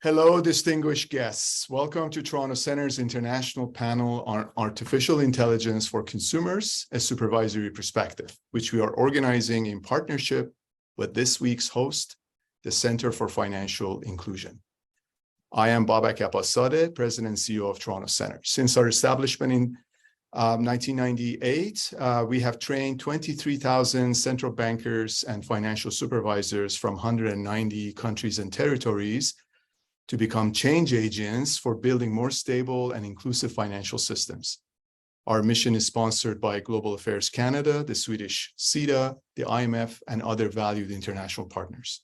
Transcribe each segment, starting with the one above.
Hello, distinguished guests. Welcome to Toronto Centre's International Panel on Artificial Intelligence for Consumers, a Supervisory Perspective, which we are organizing in partnership with this week's host, the Center for Financial Inclusion. I am Babak Abbaszadeh, President and CEO of Toronto Centre. Since our establishment in 1998, we have trained 23,000 central bankers and financial supervisors from 190 countries and territories to become change agents for building more stable and inclusive financial systems. Our mission is sponsored by Global Affairs Canada, the Swedish SIDA, the IMF, and other valued international partners.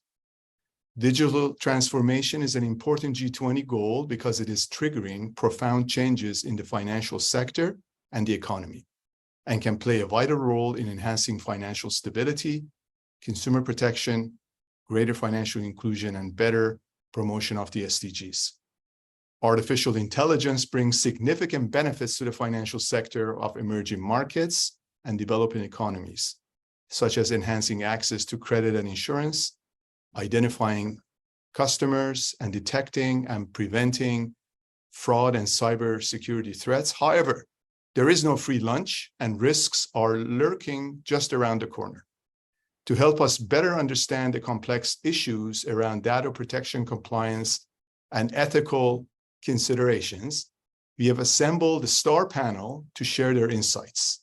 Digital transformation is an important G20 goal because it is triggering profound changes in the financial sector and the economy, and can play a vital role in enhancing financial stability, consumer protection, greater financial inclusion, and better promotion of the SDGs. Artificial intelligence brings significant benefits to the financial sector of emerging markets and developing economies, such as enhancing access to credit and insurance, identifying customers, and detecting and preventing fraud and cybersecurity threats. However, there is no free lunch, and risks are lurking just around the corner. To help us better understand the complex issues around data protection, compliance, and ethical considerations, we have assembled a star panel to share their insights.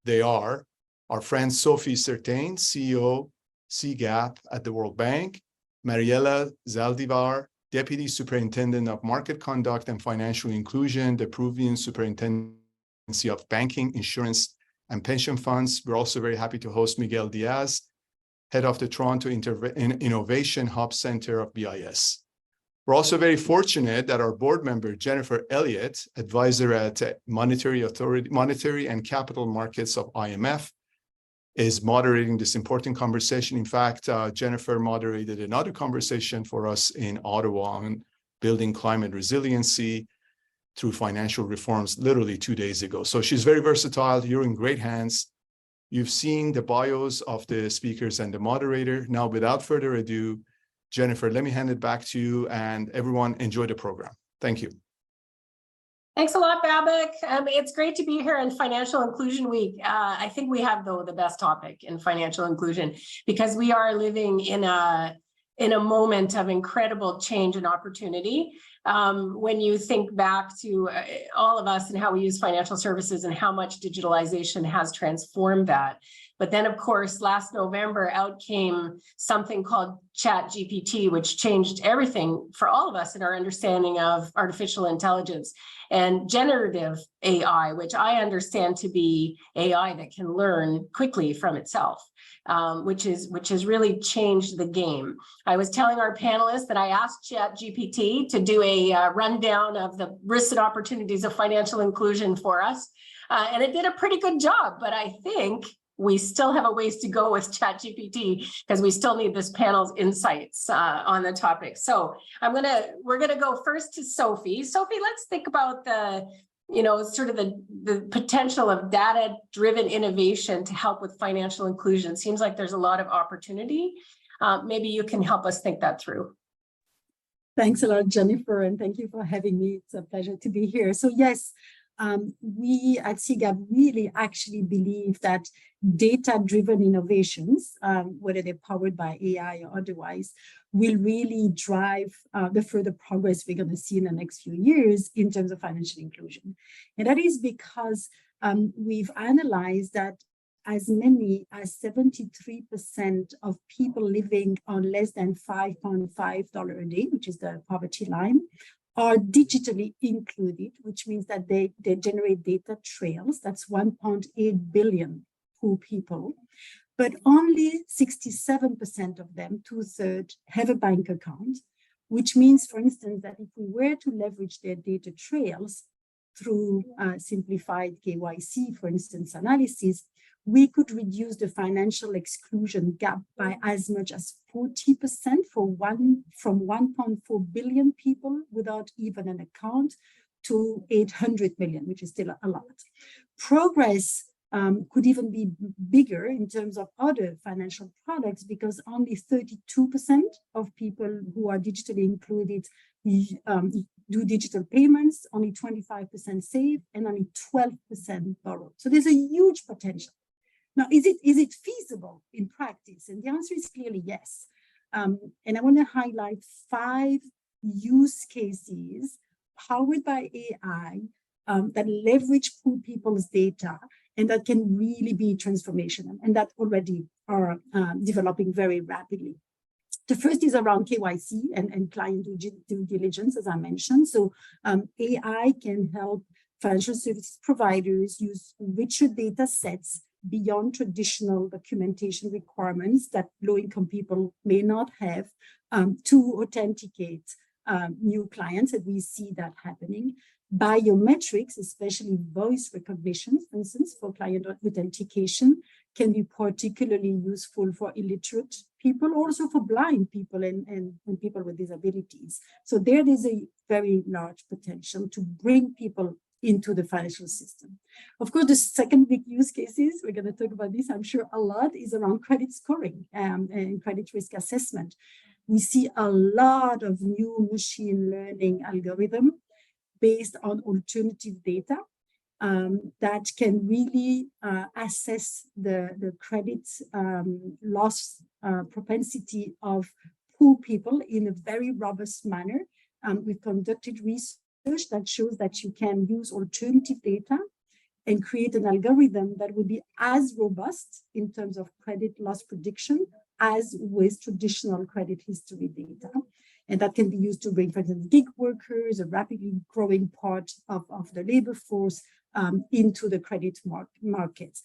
They are our friend Sophie Certain, CEO, CGAP at the World Bank, Mariela Zaldivar, Deputy Superintendent of Market Conduct and Financial Inclusion, the Peruvian Superintendency of Banking, Insurance, and Pension Funds. We're also very happy to host Miguel Diaz, head of the Toronto Innovation Hub Center of BIS. We're also very fortunate that our board member, Jennifer Elliott, advisor at Monetary and Capital Markets of IMF, is moderating this important conversation. In fact, Jennifer moderated another conversation for us in Ottawa on building climate resiliency through financial reforms literally 2 days ago. So she's very versatile. You're in great hands. You've seen the bios of the speakers and the moderator. Now, without further ado, Jennifer, let me hand it back to you, and everyone enjoy the program. Thank you. Thanks a lot, Babak. It's great to be here in Financial Inclusion Week. I think we have, though, the best topic in financial inclusion, because we are living in a moment of incredible change and opportunity. When you think back to all of us and how we use financial services and how much digitalization has transformed that. But then, of course, last November, out came something called ChatGPT, which changed everything for all of us in our understanding of artificial intelligence, and generative AI, which I understand to be AI that can learn quickly from itself. Which has really changed the game. I was telling our panelists that I asked ChatGPT to do a rundown of the risks and opportunities of financial inclusion for us, and it did a pretty good job, but I think we still have a ways to go with ChatGPT because we still need this panel's insights on the topic. So we're gonna go first to Sophie. Sophie, let's think about sort of the potential of data-driven innovation to help with financial inclusion. Seems like there's a lot of opportunity. Maybe you can help us think that through. Thanks a lot, Jennifer, and thank you for having me. It's a pleasure to be here. So yes, we at CGAP really actually believe that data-driven innovations, whether they're powered by AI or otherwise, will really drive the further progress we're going to see in the next few years in terms of financial inclusion. And that is because we've analyzed that as many as 73% of people living on less than $5.5 a day, which is the poverty line, are digitally included, which means that they generate data trails. That's 1.8 billion poor people. But only 67% of them, 2/3, have a bank account, which means, for instance, that if we were to leverage their data trails through simplified KYC, for instance, analysis, we could reduce the financial exclusion gap by as much as 40% from 1.4 billion people without even an account to 800 million, which is still a lot. Progress could even be bigger in terms of other financial products, because only 32% of people who are digitally included do digital payments, only 25% save, and only 12% borrow. So there's a huge potential. Now, is it feasible in practice? And the answer is clearly yes. And I want to highlight 5 use cases powered by AI that leverage poor people's data and that can really be transformational, and that already are developing very rapidly. The first is around KYC and client due diligence, as I mentioned. So AI can help financial services providers use richer data sets beyond traditional documentation requirements that low-income people may not have to authenticate new clients, and we see that happening. Biometrics, especially voice recognition, for instance, for client authentication, can be particularly useful for illiterate people, also for blind people and people with disabilities. So there is a very large potential to bring people into the financial system. Of course, the second big use cases, we're going to talk about this, I'm sure, a lot, is around credit scoring and credit risk assessment. We see a lot of new machine learning algorithms based on alternative data that can really assess the credit loss propensity of poor people in a very robust manner. We've conducted research that shows that you can use alternative data and create an algorithm that would be as robust in terms of credit loss prediction as with traditional credit history data. And that can be used to bring, for example, gig workers, a rapidly growing part of the labor force, into the credit markets.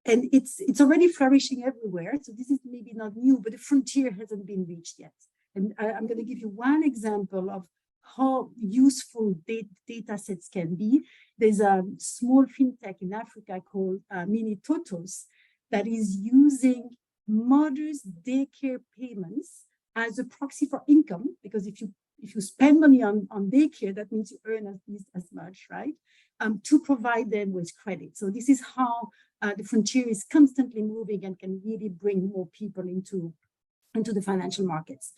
And it's already flourishing everywhere. So this is maybe not new, but the frontier hasn't been reached yet. And I'm going to give you one example of how useful data sets can be. There's a small fintech in Africa called Mini Totos that is using mothers' daycare payments as a proxy for income, because if you spend money on daycare, that means you earn at least as much, right? To provide them with credit. So this is how the frontier is constantly moving and can really bring more people into the financial markets.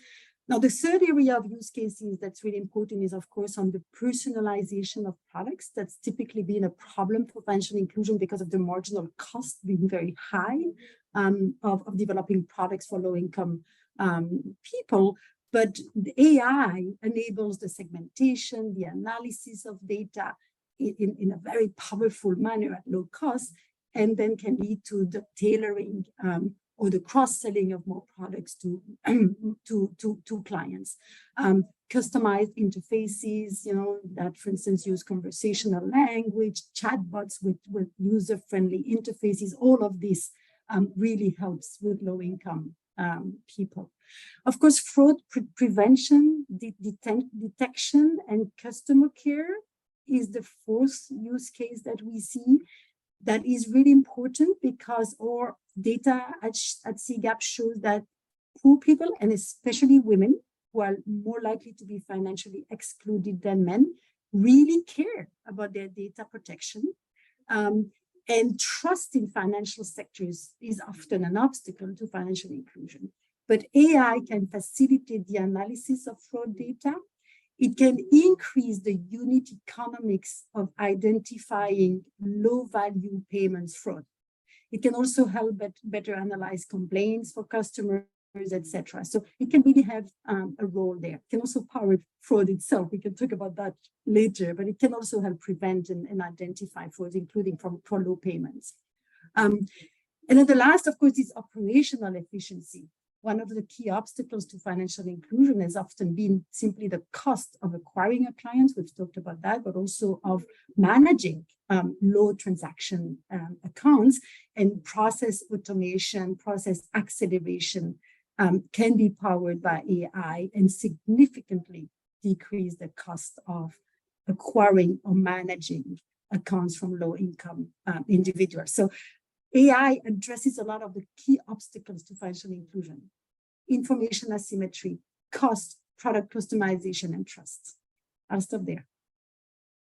Now, the third area of use cases that's really important is, of course, on the personalization of products. That's typically been a problem for financial inclusion because of the marginal cost being very high of developing products for low-income people. But the AI enables the segmentation, the analysis of data in a very powerful manner at low cost, and then can lead to the tailoring or the cross-selling of more products to clients. Customized interfaces, that, for instance, use conversational language, chatbots with user-friendly interfaces. All of this really helps with low-income people. Of course, fraud prevention, detection, and customer care is the fourth use case that we see that is really important, because our data at CGAP shows that poor people, and especially women, who are more likely to be financially excluded than men, really care about their data protection. And trust in financial sectors is often an obstacle to financial inclusion. But AI can facilitate the analysis of fraud data. It can increase the unit economics of identifying low-value payments fraud. It can also help better analyze complaints for customers, etc. So it can really have a role there. It can also power fraud itself. We can talk about that later, but it can also help prevent and identify fraud, including for low payments. And then the last, of course, is operational efficiency. One of the key obstacles to financial inclusion has often been simply the cost of acquiring a client. We've talked about that, but also of managing low transaction accounts, and process automation, process acceleration can be powered by AI and significantly decrease the cost of acquiring or managing accounts from low-income individuals. So AI addresses a lot of the key obstacles to financial inclusion: information asymmetry, cost, product customization, and trust. I'll stop there.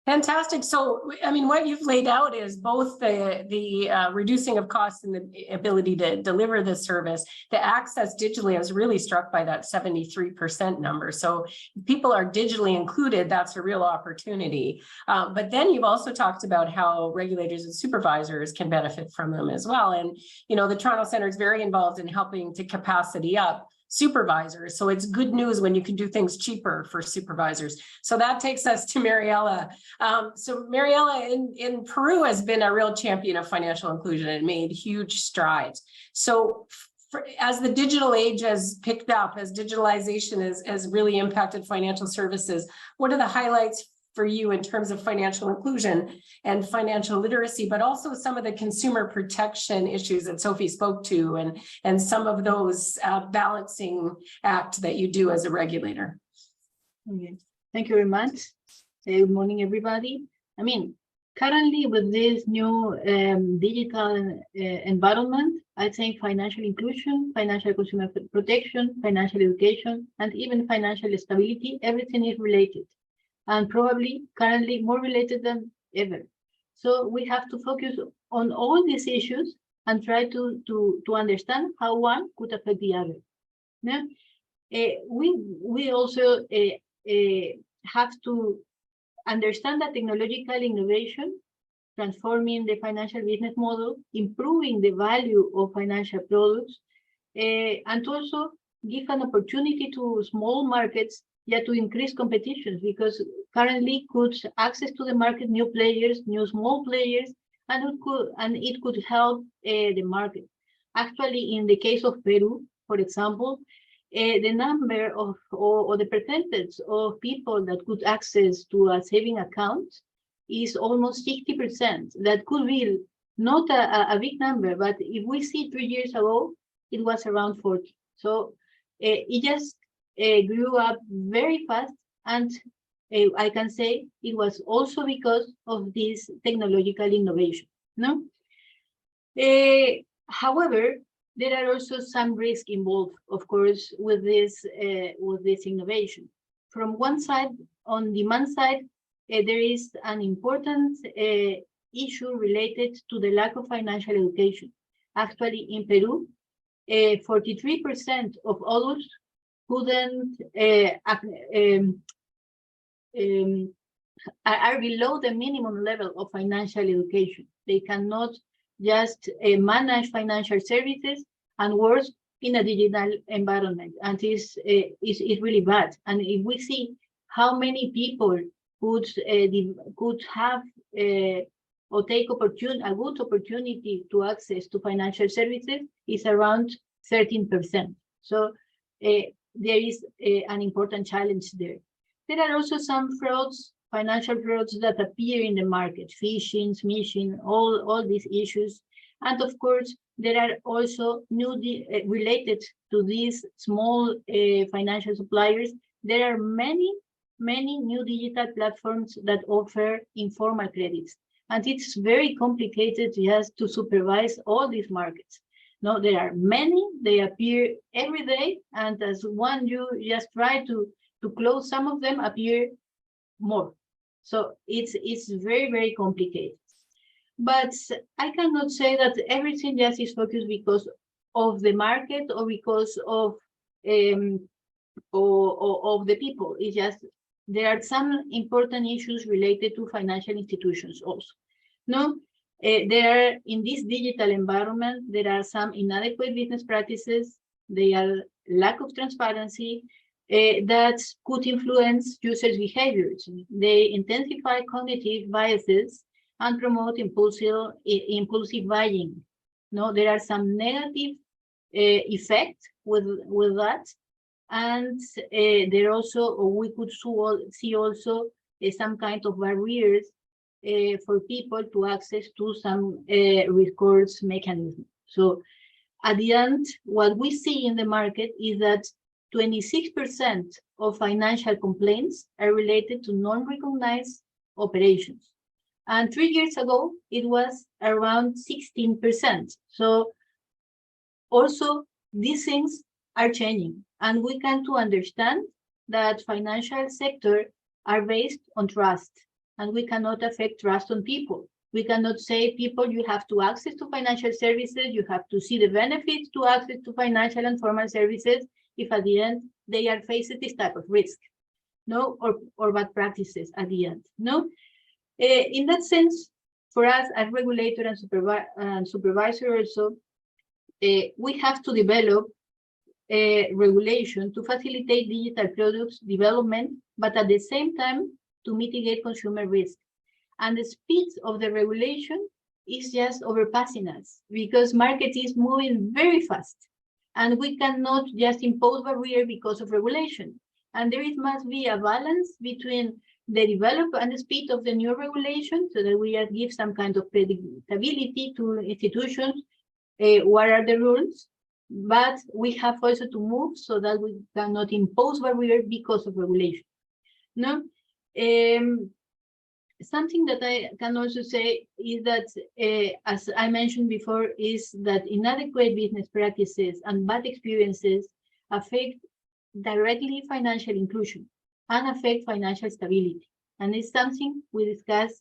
Fantastic. So, I mean, what you've laid out is both the reducing of costs and the ability to deliver the service, the access digitally. I was really struck by that 73% number. So if people are digitally included, that's a real opportunity. But then you've also talked about how regulators and supervisors can benefit from them as well. And, you know, the Toronto Centre is very involved in helping to capacity up supervisors. So it's good news when you can do things cheaper for supervisors. So that takes us to Mariela. So Mariela in Peru has been a real champion of financial inclusion and made huge strides. So as the digital age has picked up, as digitalization has really impacted financial services, what are the highlights for you in terms of financial inclusion and financial literacy, but also some of the consumer protection issues that Sophie spoke to, and some of those balancing act that you do as a regulator? Okay. Thank you very much. Good morning, everybody. I mean, currently with this new digital environment, I think financial inclusion, financial consumer protection, financial education, and even financial stability, everything is related. And probably currently more related than ever. So we have to focus on all these issues and try to understand how one could affect the other. Now, we also have to understand that technological innovation, transforming the financial business model, improving the value of financial products, and also give an opportunity to small markets to increase competition, because currently could access to the market new players, new small players, and it could help the market. Actually, in the case of Peru, for example, the number of or the percentage of people that could access to a saving account is almost 60%. That could be not a big number, but if we see 3 years ago, it was around 40. So it just grew up very fast, and I can say it was also because of this technological innovation. No, however, there are also some risk involved, of course, with this innovation. From one side, on demand side, there is an important issue related to the lack of financial education. Actually, in Peru, 43% of adults couldn't are below the minimum level of financial education. They cannot just manage financial services, and worse in a digital environment, and is really bad. And if we see how many people could have or take a good opportunity to access to financial services, is around 13%. So there is an important challenge there. There are also some frauds, financial frauds that appear in the market, phishing, smishing, all these issues. And of course, there are also new related to these small financial suppliers. There are many new digital platforms that offer informal credits. And it's very complicated just to supervise all these markets. No, there are many, they appear every day, and as one you just try to close some of them, appear more. So it's very, very complicated. But I cannot say that everything just is focused because of the market or because of the people. It's just there are some important issues related to financial institutions also. No, there are, in this digital environment, there are some inadequate business practices. There are lack of transparency that could influence users' behaviors. They intensify cognitive biases and promote impulsive buying. No, there are some negative effects with that, and there also, we could see also some kind of barriers for people to access to some recourse mechanism. So at the end, what we see in the market is that 26% of financial complaints are related to non-recognized operations. And 3 years ago, it was around 16%. So also these things are changing, and we can to understand that financial sector are based on trust. and we cannot affect trust on people. We cannot say people, you have to access to financial services, you have to see the benefits to access to financial and formal services if at the end they are facing this type of risk, no, or bad practices at the end, no. In that sense, for us as regulator and supervisor also, we have to develop a regulation to facilitate digital products development, but at the same time to mitigate consumer risk. And the speed of the regulation is just overpassing us because market is moving very fast, and we cannot just impose barrier because of regulation. And there must be a balance between the development and the speed of the new regulation so that we give some kind of predictability to institutions. What are the rules? But we have also to move so that we cannot impose barrier because of regulation. No. Something that I can also say is that, as I mentioned before, is that inadequate business practices and bad experiences affect directly financial inclusion and affect financial stability. And it's something we discuss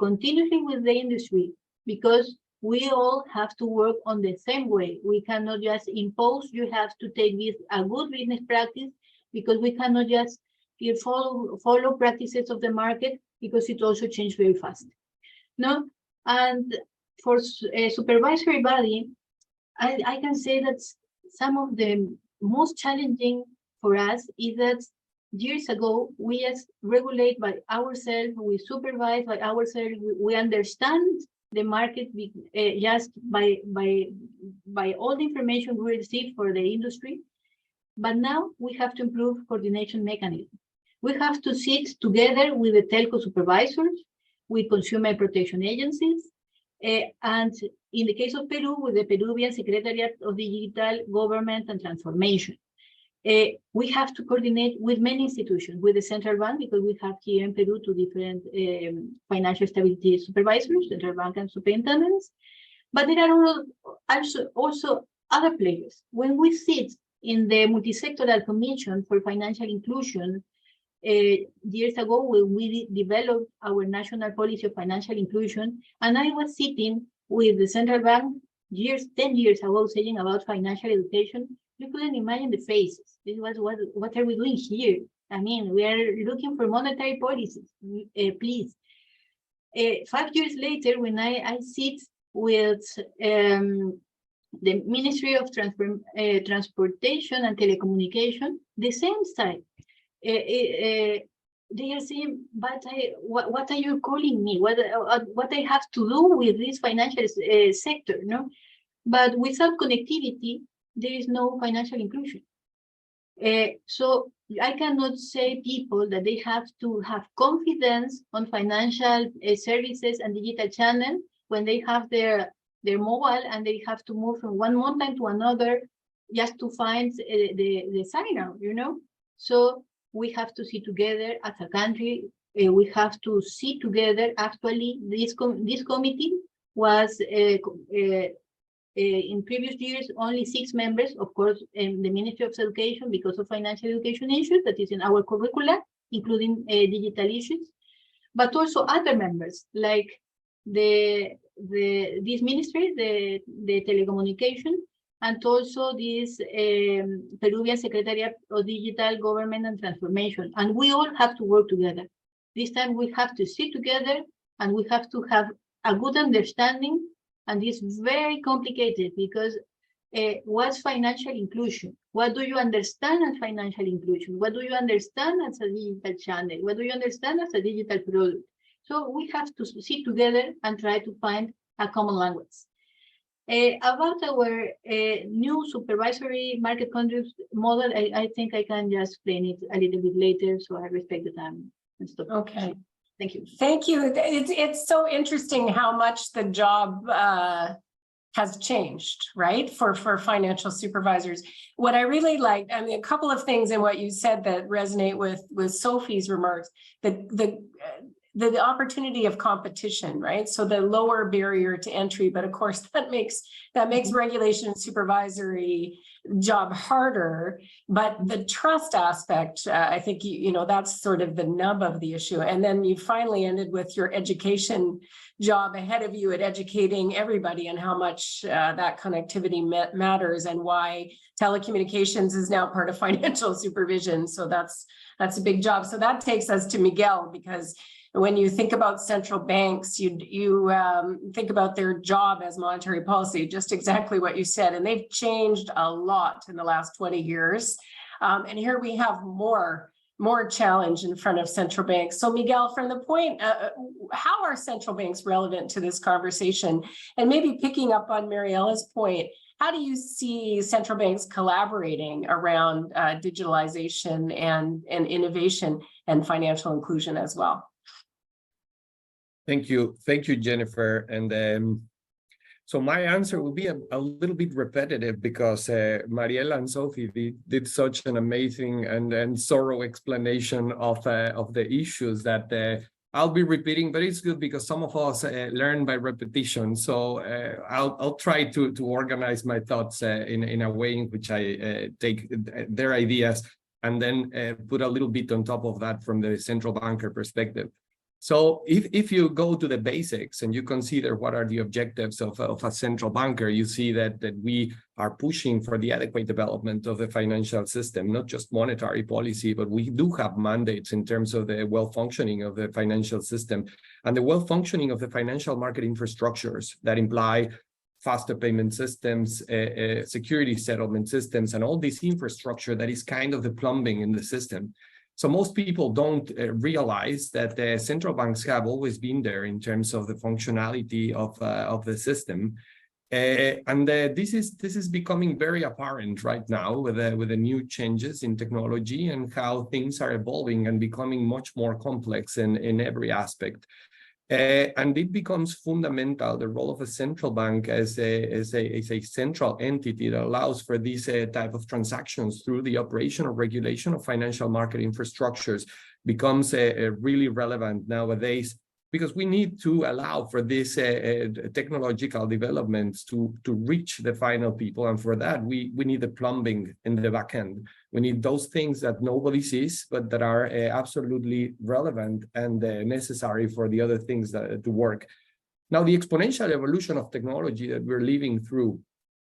continuously with the industry, because we all have to work on the same way. We cannot just impose, you have to take this a good business practice, because we cannot just follow practices of the market, because it also changes very fast. No, and for a supervisory body, I can say that some of the most challenging for us is that years ago we just regulate by ourselves, we supervise by ourselves, we understand the market just by all the information we receive for the industry. But now we have to improve coordination mechanism. We have to sit together with the telco supervisors, with consumer protection agencies, and in the case of Peru, with the Peruvian Secretariat of Digital Government and Transformation. We have to coordinate with many institutions, with the central bank, because we have here in Peru two different financial stability supervisors, central bank and superintendents. But there are also other players. When we sit in the Multisectoral Commission for Financial Inclusion, years ago, when we developed our national policy of financial inclusion, and I was sitting with the central bank 10 years ago, saying about financial education, you couldn't imagine the faces. This was what are we doing here? I mean, we are looking for monetary policies, please. 5 years later, when I sit with the Ministry of Transportation and Telecommunication, the same side. They are saying, but what are you calling me? What I have to do with this financial sector? No, but without connectivity, there is no financial inclusion. So I cannot say people that they have to have confidence on financial services and digital channel when they have their mobile and they have to move from one mountain to another just to find the signal, you know. So we have to see together as a country. We have to see together. Actually, this committee was in previous years only 6 members. Of course, the Ministry of Education, because of financial education issues that is in our curricula, including digital issues, but also other members like this ministry, the telecommunication, and also this Peruvian Secretariat of Digital Government and Transformation. And we all have to work together. This time we have to sit together and we have to have a good understanding. And it's very complicated because what's financial inclusion? What do you understand as financial inclusion? What do you understand as a digital channel? What do you understand as a digital product? So we have to sit together and try to find a common language. About our new supervisory market conduct model, I think I can just explain it a little bit later, so I respect the time and stop. Okay. Thank you. Thank you. It's so interesting how much the job has changed, right, for financial supervisors. What I really liked, I mean, a couple of things in what you said that resonate with Sophie's remarks. the opportunity of competition, right? So the lower barrier to entry, but of course that makes regulation and supervisory job harder. But the trust aspect, I think that's sort of the nub of the issue. And then you finally ended with your education job ahead of you at educating everybody on how much that connectivity matters and why telecommunications is now part of financial supervision. So that's a big job. So that takes us to Miguel, because when you think about central banks, you think about their job as monetary policy, just exactly what you said. And they've changed a lot in the last 20 years. And here we have more challenge in front of central banks. So Miguel, from the point, how are central banks relevant to this conversation? And maybe picking up on Mariella's point, how do you see central banks collaborating around digitalization and innovation and financial inclusion as well? Thank you, Jennifer. And so my answer will be a little bit repetitive because Mariela and Sophie did such an amazing and thorough explanation of the issues that I'll be repeating, but it's good because some of us learn by repetition. So I'll try to organize my thoughts in a way in which I take their ideas and then put a little bit on top of that from the central banker perspective. So if you go to the basics and you consider what are the objectives of a central banker, you see that we are pushing for the adequate development of the financial system, not just monetary policy, but we do have mandates in terms of the well-functioning of the financial system and the well-functioning of the financial market infrastructures that imply faster payment systems, security settlement systems, and all this infrastructure that is kind of the plumbing in the system. So most people don't realize that the central banks have always been there in terms of the functionality of the system. And this is becoming very apparent right now with the new changes in technology and how things are evolving and becoming much more complex in every aspect. And it becomes fundamental, the role of a central bank as a central entity that allows for these type of transactions through the operation or regulation of financial market infrastructures becomes really relevant nowadays, because we need to allow for these technological developments to reach the final people. And for that, we need the plumbing in the back end. We need those things that nobody sees, but that are absolutely relevant and necessary for the other things to work. Now, the exponential evolution of technology that we're living through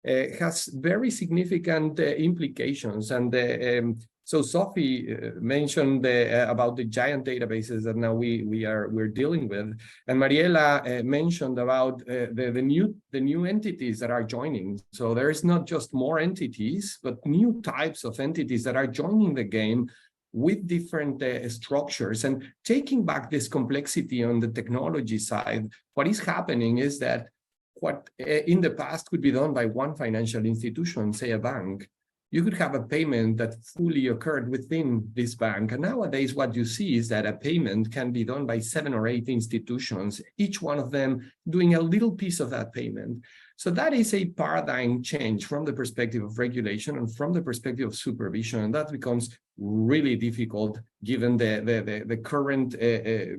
has very significant implications. And so Sophie mentioned about the giant databases that now we're dealing with, and Mariela mentioned about the new entities that are joining. So there is not just more entities, but new types of entities that are joining the game with different structures. And taking back this complexity on the technology side, what is happening is that what in the past could be done by one financial institution, say a bank, you could have a payment that fully occurred within this bank. And nowadays, what you see is that a payment can be done by 7 or 8 institutions, each one of them doing a little piece of that payment. So that is a paradigm change from the perspective of regulation and from the perspective of supervision. And that becomes really difficult given the current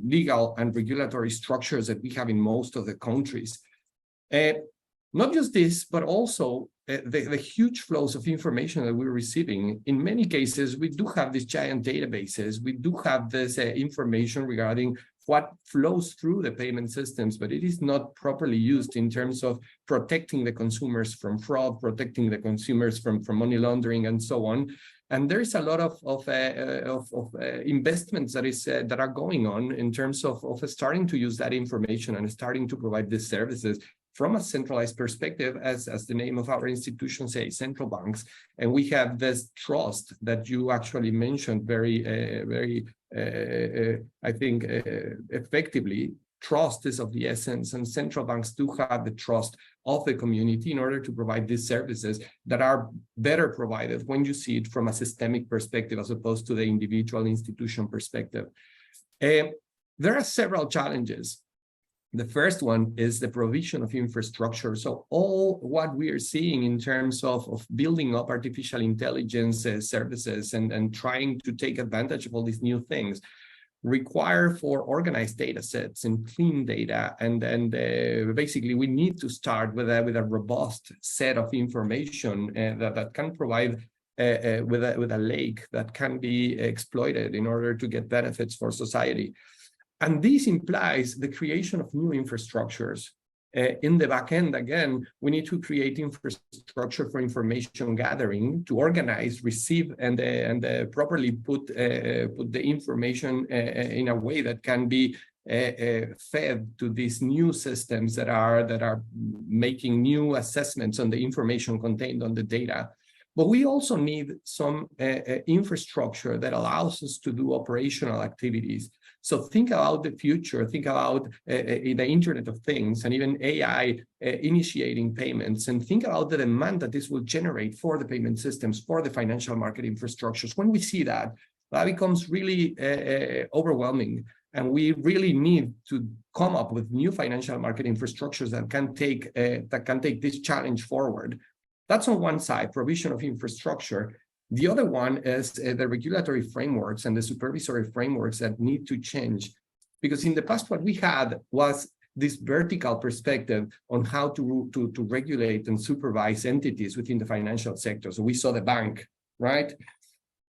legal and regulatory structures that we have in most of the countries. Not just this, but also the huge flows of information that we're receiving. In many cases, we do have these giant databases. We do have this information regarding what flows through the payment systems, but it is not properly used in terms of protecting the consumers from fraud, protecting the consumers from money laundering, and so on. And there is a lot of investments that are going on in terms of starting to use that information and starting to provide these services from a centralized perspective, as the name of our institution says, central banks. And we have this trust that you actually mentioned very, I think, effectively. Trust is of the essence, and central banks do have the trust of the community in order to provide these services that are better provided when you see it from a systemic perspective as opposed to the individual institution perspective. There are several challenges. The first one is the provision of infrastructure. So all what we are seeing in terms of building up artificial intelligence services and trying to take advantage of all these new things require for organized data sets and clean data. And basically, we need to start with a robust set of information that can provide with a lake that can be exploited in order to get benefits for society. And this implies the creation of new infrastructures. In the back end, again, we need to create infrastructure for information gathering to organize, receive, and properly put the information in a way that can be fed to these new systems that are making new assessments on the information contained on the data. But we also need some infrastructure that allows us to do operational activities. So think about the future, think about the Internet of Things and even AI initiating payments, and think about the demand that this will generate for the payment systems, for the financial market infrastructures. When we see that, that becomes really overwhelming. And we really need to come up with new financial market infrastructures that can take this challenge forward. That's on one side, provision of infrastructure. The other one is the regulatory frameworks and the supervisory frameworks that need to change. Because in the past, what we had was this vertical perspective on how to regulate and supervise entities within the financial sector. So we saw the bank, right?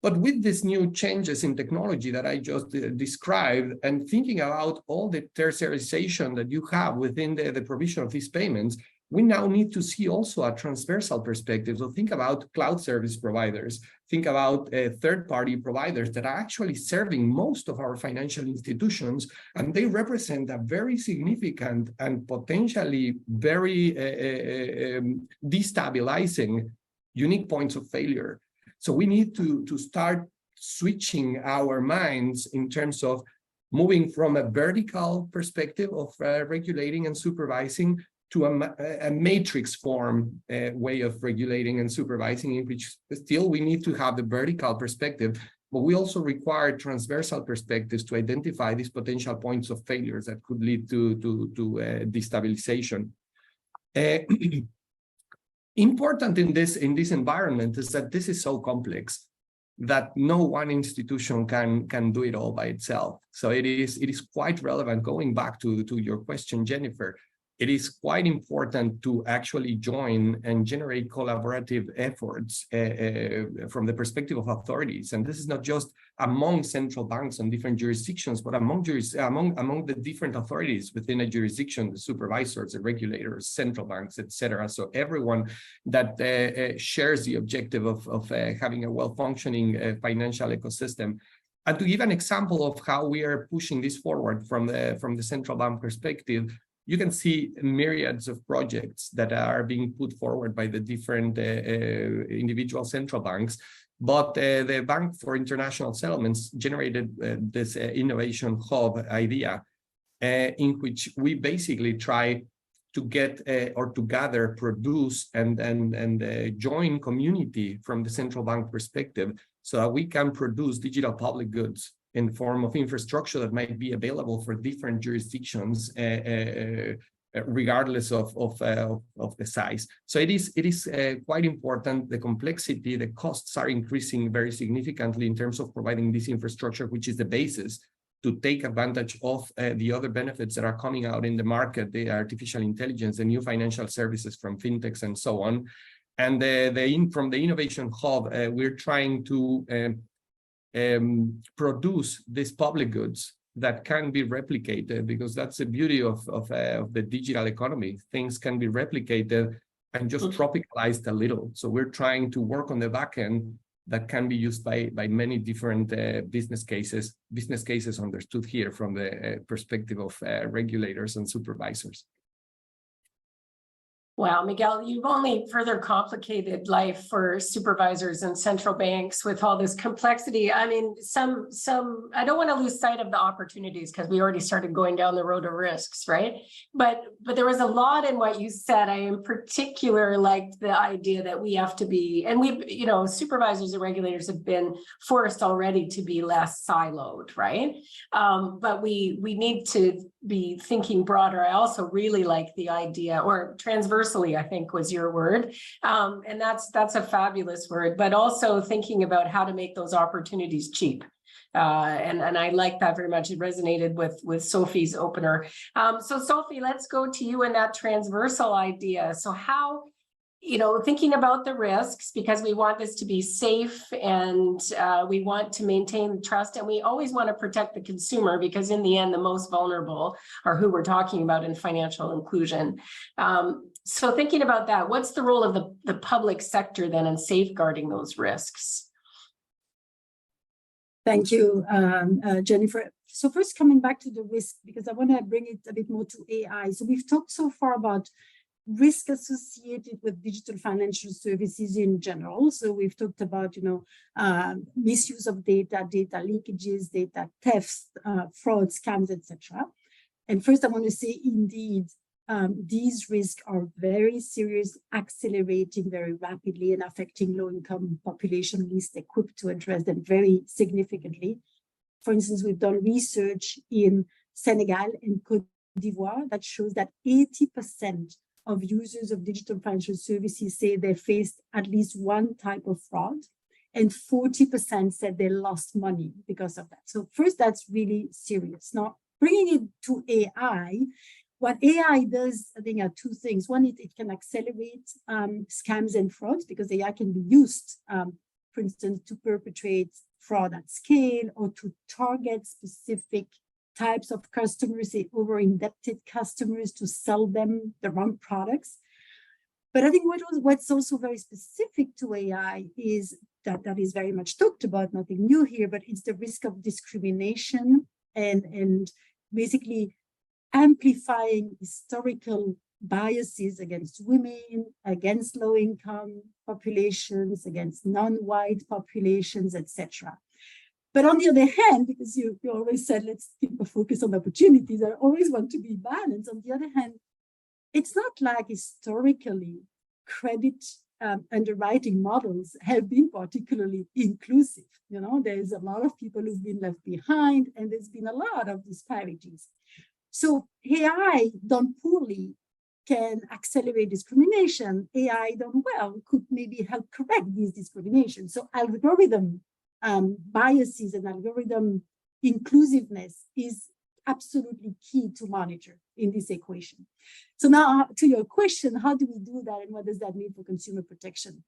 But with these new changes in technology that I just described, and thinking about all the tertiarization that you have within the provision of these payments, we now need to see also a transversal perspective. So think about cloud service providers, think about third-party providers that are actually serving most of our financial institutions, and they represent a very significant and potentially very destabilizing unique points of failure. So we need to start switching our minds in terms of moving from a vertical perspective of regulating and supervising to a matrix form way of regulating and supervising, in which still we need to have the vertical perspective, but we also require transversal perspectives to identify these potential points of failures that could lead to destabilization. Important in this environment is that this is so complex that no one institution can do it all by itself. So it is quite relevant, going back to your question, Jennifer. It is quite important to actually join and generate collaborative efforts from the perspective of authorities. And this is not just among central banks and different jurisdictions, but among the different authorities within a jurisdiction, the supervisors, the regulators, central banks, etc. So everyone that shares the objective of having a well-functioning financial ecosystem. And to give an example of how we are pushing this forward from the central bank perspective, you can see myriads of projects that are being put forward by the different individual central banks. But the Bank for International Settlements generated this innovation hub idea, in which we basically try to get or to gather, produce, and join community from the central bank perspective, so that we can produce digital public goods in the form of infrastructure that might be available for different jurisdictions, regardless of the size. So it is quite important. The complexity, the costs are increasing very significantly in terms of providing this infrastructure, which is the basis to take advantage of the other benefits that are coming out in the market, the artificial intelligence, the new financial services from fintechs and so on. And from the Innovation Hub, we're trying to produce these public goods that can be replicated, because that's the beauty of the digital economy. Things can be replicated and just tropicalized a little. So we're trying to work on the back end that can be used by many different business cases understood here from the perspective of regulators and supervisors. Wow, Miguel, you've only further complicated life for supervisors and central banks with all this complexity. I mean, I don't want to lose sight of the opportunities, because we already started going down the road of risks, right? But there was a lot in what you said. I in particular liked the idea that we have to be, and supervisors and regulators have been forced already to be less siloed, right? But we need to be thinking broader. I also really like the idea, or transversally, I think was your word. And that's a fabulous word, but also thinking about how to make those opportunities cheap. And I like that very much. It resonated with Sophie's opener. So Sophie, let's go to you in that transversal idea. So how, thinking about the risks, because we want this to be safe and we want to maintain trust, and we always want to protect the consumer, because in the end, the most vulnerable are who we're talking about in financial inclusion. So thinking about that, what's the role of the public sector then in safeguarding those risks? Thank you, Jennifer. So first, coming back to the risk, because I want to bring it a bit more to AI. So we've talked so far about risk associated with digital financial services in general. So we've talked about, misuse of data, data leakages, data thefts, fraud, scams, etc. And first, I want to say, indeed, these risks are very serious, accelerating very rapidly, and affecting low-income population least equipped to address them very significantly. For instance, we've done research in Senegal and Côte d'Ivoire that shows that 80% of users of digital financial services say they faced at least one type of fraud, and 40% said they lost money because of that. So first, that's really serious. Now, bringing it to AI, what AI does, I think, are two things. One, it can accelerate scams and frauds, because AI can be used, for instance, to perpetrate fraud at scale, or to target specific types of customers, say over-indebted customers, to sell them the wrong products. But I think what's also very specific to AI is that is very much talked about, nothing new here, but it's the risk of discrimination and basically amplifying historical biases against women, against low-income populations, against non-white populations, etc. But on the other hand, because you always said, let's keep a focus on opportunities, I always want to be balanced. On the other hand, it's not like historically credit underwriting models have been particularly inclusive. There's a lot of people who've been left behind, and there's been a lot of disparities. So AI done poorly can accelerate discrimination. AI done well could maybe help correct these discriminations. So algorithm biases and algorithm inclusiveness is absolutely key to monitor in this equation. So now to your question, how do we do that, and what does that mean for consumer protection?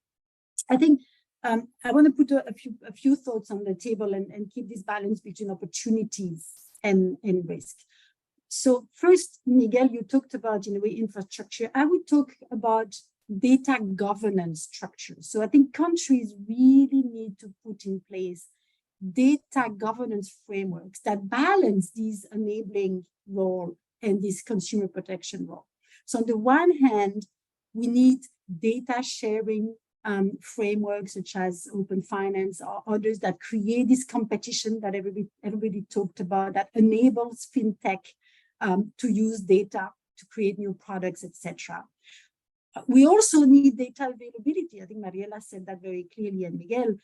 I think I want to put a few thoughts on the table and keep this balance between opportunities and risk. So first, Miguel, you talked about, infrastructure. I would talk about data governance structure. So I think countries really need to put in place data governance frameworks that balance these enabling role and this consumer protection role. So on the one hand, we need data sharing frameworks such as open finance or others that create this competition that everybody talked about, that enables fintech to use data to create new products, etc. We also need data availability. I think Mariela said that very clearly, and Miguel.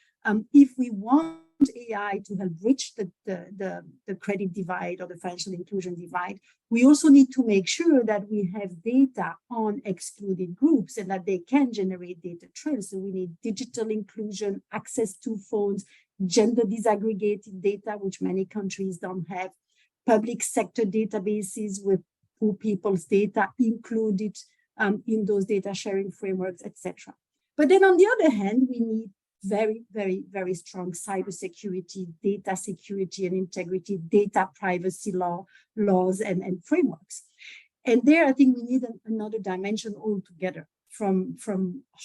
If we want AI to help bridge the credit divide or the financial inclusion divide, we also need to make sure that we have data on excluded groups and that they can generate data trails. So we need digital inclusion, access to phones, gender disaggregated data, which many countries don't have, public sector databases with poor people's data included in those data sharing frameworks, etc. But then on the other hand, we need very, very, very strong cybersecurity, data security and integrity, data privacy laws and frameworks. And there, I think we need another dimension altogether from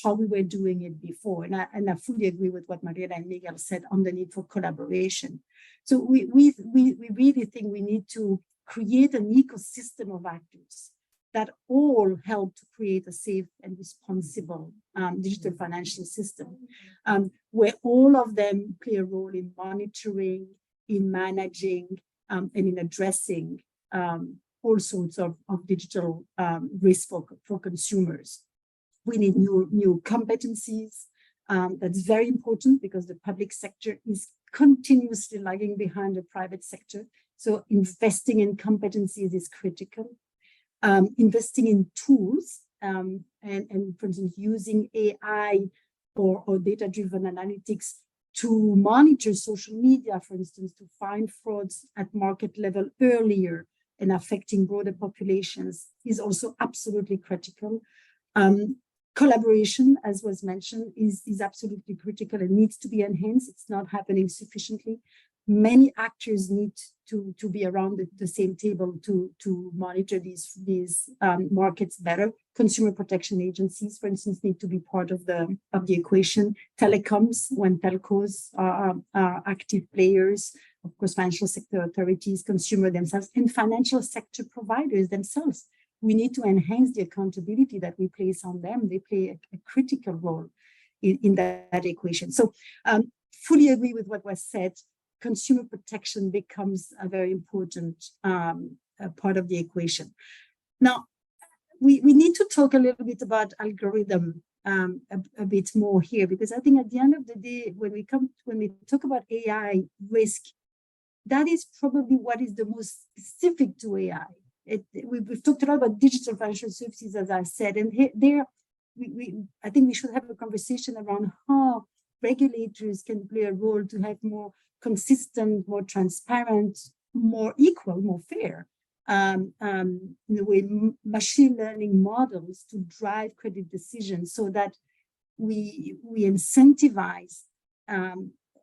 how we were doing it before. And I fully agree with what Mariela and Miguel said on the need for collaboration. So we really think we need to create an ecosystem of actors that all help to create a safe and responsible digital financial system, where all of them play a role in monitoring, in managing, and in addressing all sorts of digital risk for consumers. We need new competencies. That's very important because the public sector is continuously lagging behind the private sector. So investing in competencies is critical. Investing in tools and for instance, using AI or data-driven analytics to monitor social media, for instance, to find frauds at market level earlier and affecting broader populations is also absolutely critical. Collaboration, as was mentioned, is absolutely critical and needs to be enhanced. It's not happening sufficiently. Many actors need to be around the same table to monitor these markets better. Consumer protection agencies, for instance, need to be part of the equation. Telecoms, when telcos are active players, of course, financial sector authorities, consumer themselves, and financial sector providers themselves. We need to enhance the accountability that we place on them. They play a critical role in that equation. So fully agree with what was said. Consumer protection becomes a very important part of the equation. Now, we need to talk a little bit about algorithm a bit more here, because I think at the end of the day, when we talk about AI risk, that is probably what is the most specific to AI. We've talked a lot about digital financial services, as I said, and I think we should have a conversation around how regulators can play a role to have more consistent, more transparent, more equal, more fair, in a way, machine learning models to drive credit decisions so that we incentivize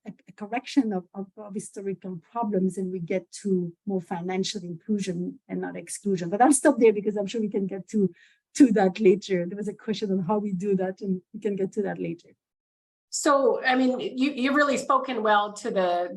a correction of historical problems, and we get to more financial inclusion and not exclusion. But I'll stop there because I'm sure we can get to that later. There was a question on how we do that, and we can get to that later. So, I mean, you've really spoken well to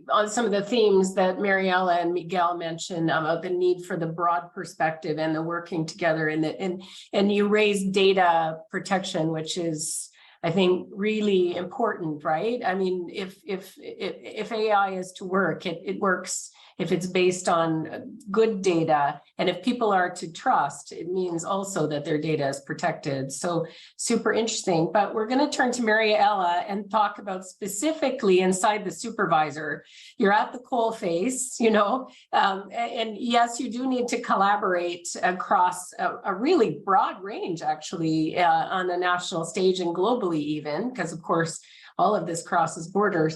on some of the themes that Mariela and Miguel mentioned about the need for the broad perspective and the working together, and you raised data protection, which is, I think, really important, right? I mean, if AI is to work, it works if it's based on good data, and if people are to trust, it means also that their data is protected. So super interesting. But we're going to turn to Mariela and talk about specifically inside the supervisor. You're at the coalface, you know, and yes, you do need to collaborate across a really broad range, actually, on the national stage and globally even, because of course, all of this crosses borders.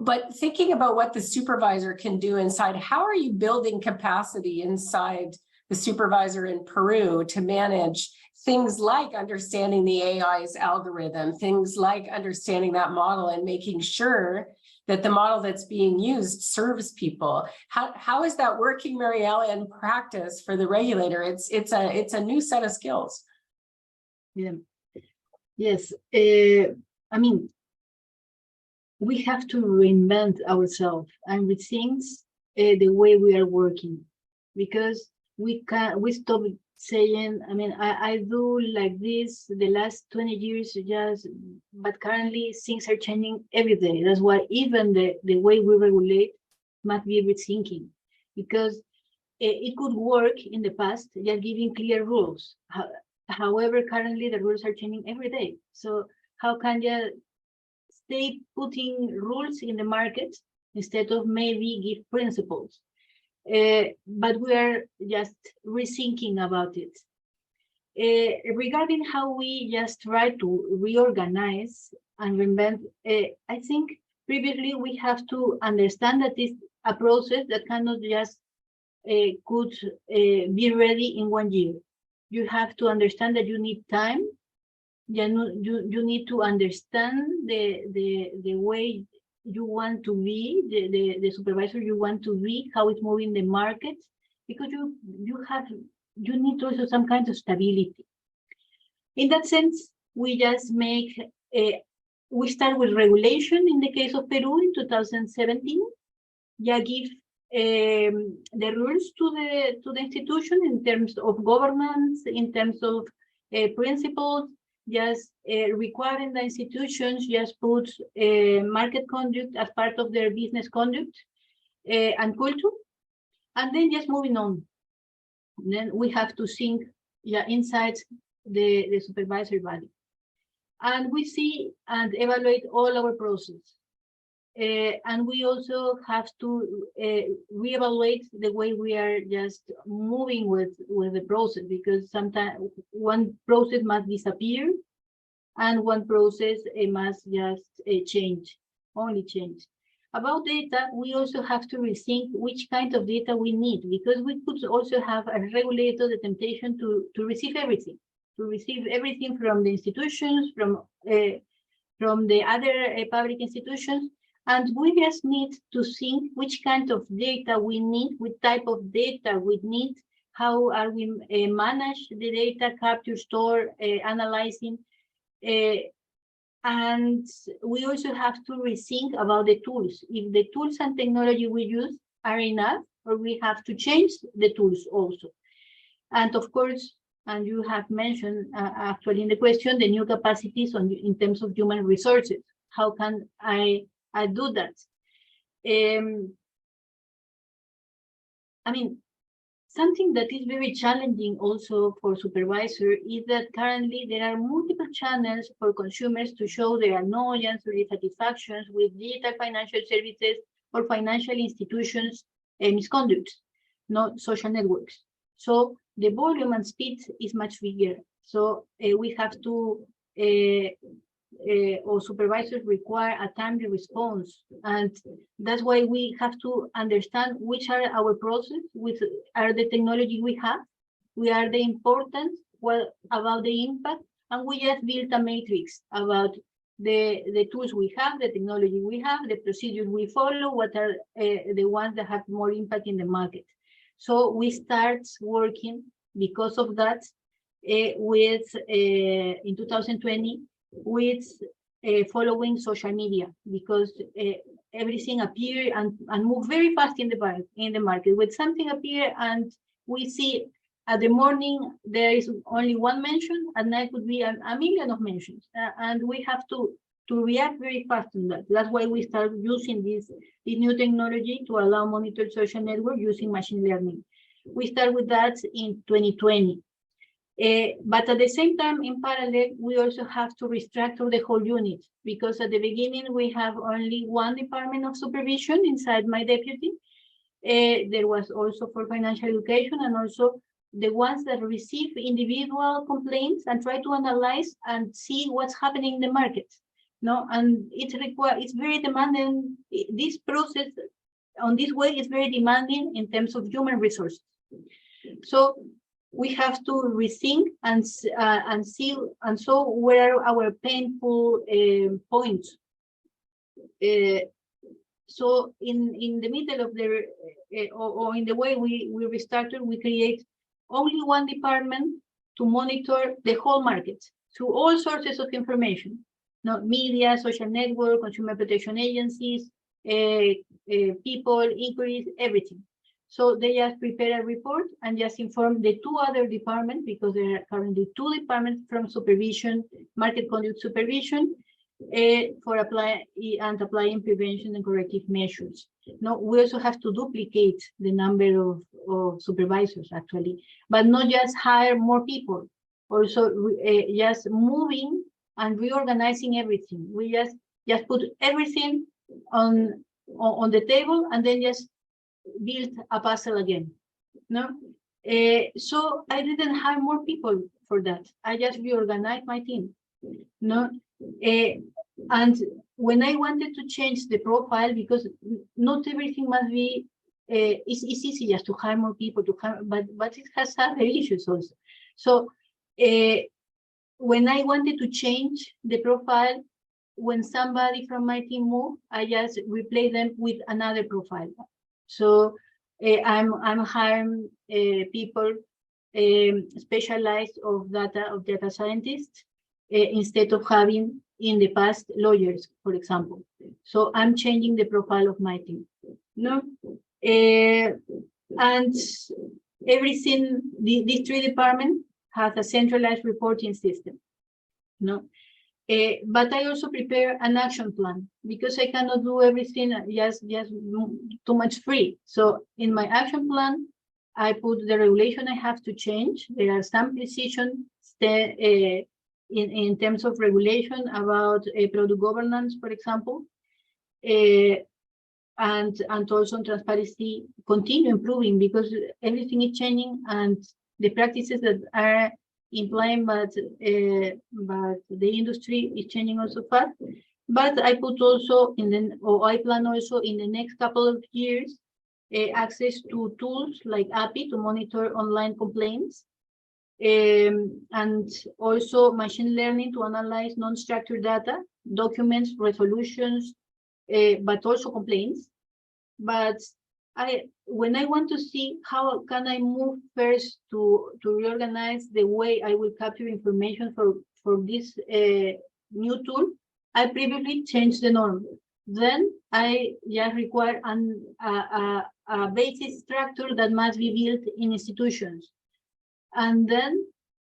But thinking about what the supervisor can do inside, how are you building capacity inside the supervisor in Peru to manage things like understanding the AI's algorithm, things like understanding that model and making sure that the model that's being used serves people? How is that working, Mariela, in practice for the regulator? It's a new set of skills. Yeah. Yes. I mean, we have to reinvent ourselves and rethink the way we are working, because we stop saying, I mean, I do like this the last 20 years, but currently things are changing every day. That's why even the way we regulate must be rethinking, because it could work in the past, just giving clear rules. However, currently the rules are changing every day. So how can you stay putting rules in the market instead of maybe give principles? But we are just rethinking about it. Regarding how we just try to reorganize and reinvent, I think previously we have to understand that it's a process that cannot just could be ready in 1 year. You have to understand that you need time. You need to understand the way you want to be, the supervisor you want to be, how it's moving the market, because you need also some kind of stability. In that sense, we just we start with regulation in the case of Peru in 2017. Give the rules to the institution in terms of governance, in terms of principles, just requiring the institutions just put market conduct as part of their business conduct and culture, and then just moving on. Then we have to think inside the supervisory body, and we see and evaluate all our process. And we also have to reevaluate the way we are just moving with the process, because sometimes one process must disappear and one process must just change. only change. About data, we also have to rethink which kind of data we need, because we could also have a regulator the temptation to receive everything, from the institutions, from the other public institutions, and we just need to think which kind of data we need, what type of data we need, how are we manage the data, capture, store, analyzing, and we also have to rethink about the tools. If the tools and technology we use are enough, or we have to change the tools also. And of course, and you have mentioned actually in the question, the new capacities in terms of human resources. How can I do that? I mean, something that is very challenging also for supervisor is that currently there are multiple channels for consumers to show their annoyance or dissatisfactions with digital financial services or financial institutions misconduct, not social networks. So the volume and speed is much bigger. So we have to, or supervisors require a timely response. And that's why we have to understand which are our process, which are the technology we have, we are the importance, well, about the impact, and we just built a matrix about the tools we have, the technology we have, the procedures we follow, what are the ones that have more impact in the market. So we start working because of that with in 2020 with following social media, because everything appear and move very fast in the market. When something appear and we see at the morning there is only one mention, at night would be a million of mentions, and we have to react very fast on that. That's why we start using this new technology to allow monitor social network using machine learning. We start with that in 2020. But at the same time, in parallel, we also have to restructure the whole unit, because at the beginning we have only one department of supervision inside my deputy. There was also for financial education, and also the ones that receive individual complaints and try to analyze and see what's happening in the market. No, and it's very demanding. This process on this way is very demanding in terms of human resources. So we have to rethink and see, and so where are our painful points. So in the middle of the or in the way we restarted, we create only one department to monitor the whole market through all sources of information, not media, social network, consumer protection agencies, people, inquiries, everything. So they just prepare a report and just inform the two other departments, because there are currently two departments from supervision, market conduct supervision, for applying prevention and corrective measures. No, we also have to duplicate the number of supervisors actually, but not just hire more people, also just moving and reorganizing everything. We just put everything on the table and then just build a puzzle again. No, so I didn't hire more people for that. I just reorganized my team. No, and when I wanted to change the profile, because not everything must be, it's easy just to hire more people, but it has other issues also. So when I wanted to change the profile, when somebody from my team moved, I just replace them with another profile. So I'm hiring people specialized of data scientists instead of having in the past lawyers, for example. So I'm changing the profile of my team. No, and everything. These three departments have a centralized reporting system. No. But I also prepare an action plan, because I cannot do everything just too much free. So in my action plan, I put the regulation I have to change. There are some precision in terms of regulation about product governance, for example, and also transparency continue improving, because everything is changing and the practices that are implying, but the industry is changing also fast. But I put also I plan also in the next couple of years access to tools like API to monitor online complaints, and also machine learning to analyze non-structured data, documents, resolutions, but also complaints. But when I want to see how can I move first to reorganize the way I will capture information for this new tool, I previously changed the norm. Then I just require a basic structure that must be built in institutions. And then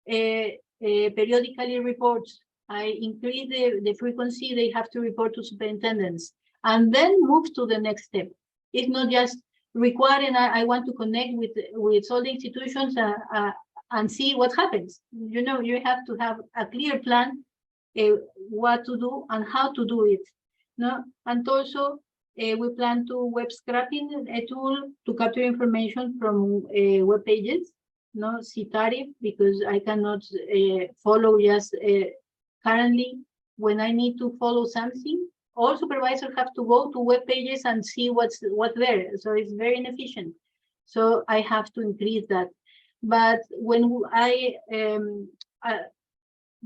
periodically reports. I increase the frequency they have to report to superintendents, and then move to the next step. It's not just requiring I want to connect with all the institutions and see what happens. You know, you have to have a clear plan what to do and how to do it. No, and also we plan to web scraping a tool to capture information from web pages. No, CTARIF, because I cannot follow just currently when I need to follow something. All supervisors have to go to web pages and see what's there. So it's very inefficient. So I have to increase that. But when I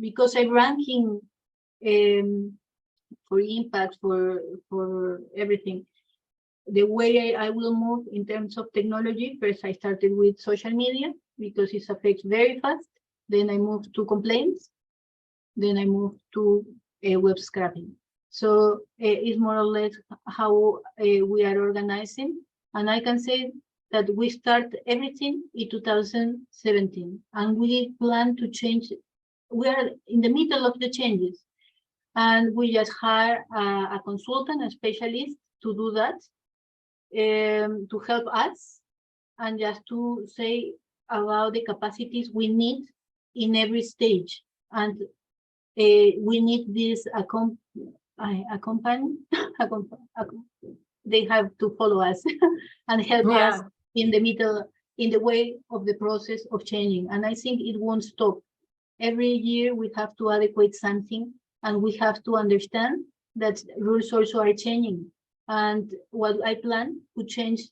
because I'm ranking for impact for everything, the way I will move in terms of technology, first I started with social media because it affects very fast. Then I moved to complaints. Then I moved to web scraping. So it's more or less how we are organizing. And I can say that we start everything in 2017 and we plan to change. We are in the middle of the changes and we just hire a consultant, a specialist to do that, to help us and just to say about the capacities we need in every stage. And we need this they have to follow us and help us in the middle, in the way of the process of changing. And I think it won't stop. Every year we have to adequate something and we have to understand that rules also are changing. And what I plan could change,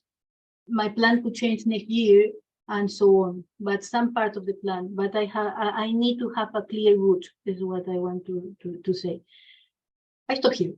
my plan could change next year and so on, but some part of the plan, but I need to have a clear route is what I want to say. I stop here.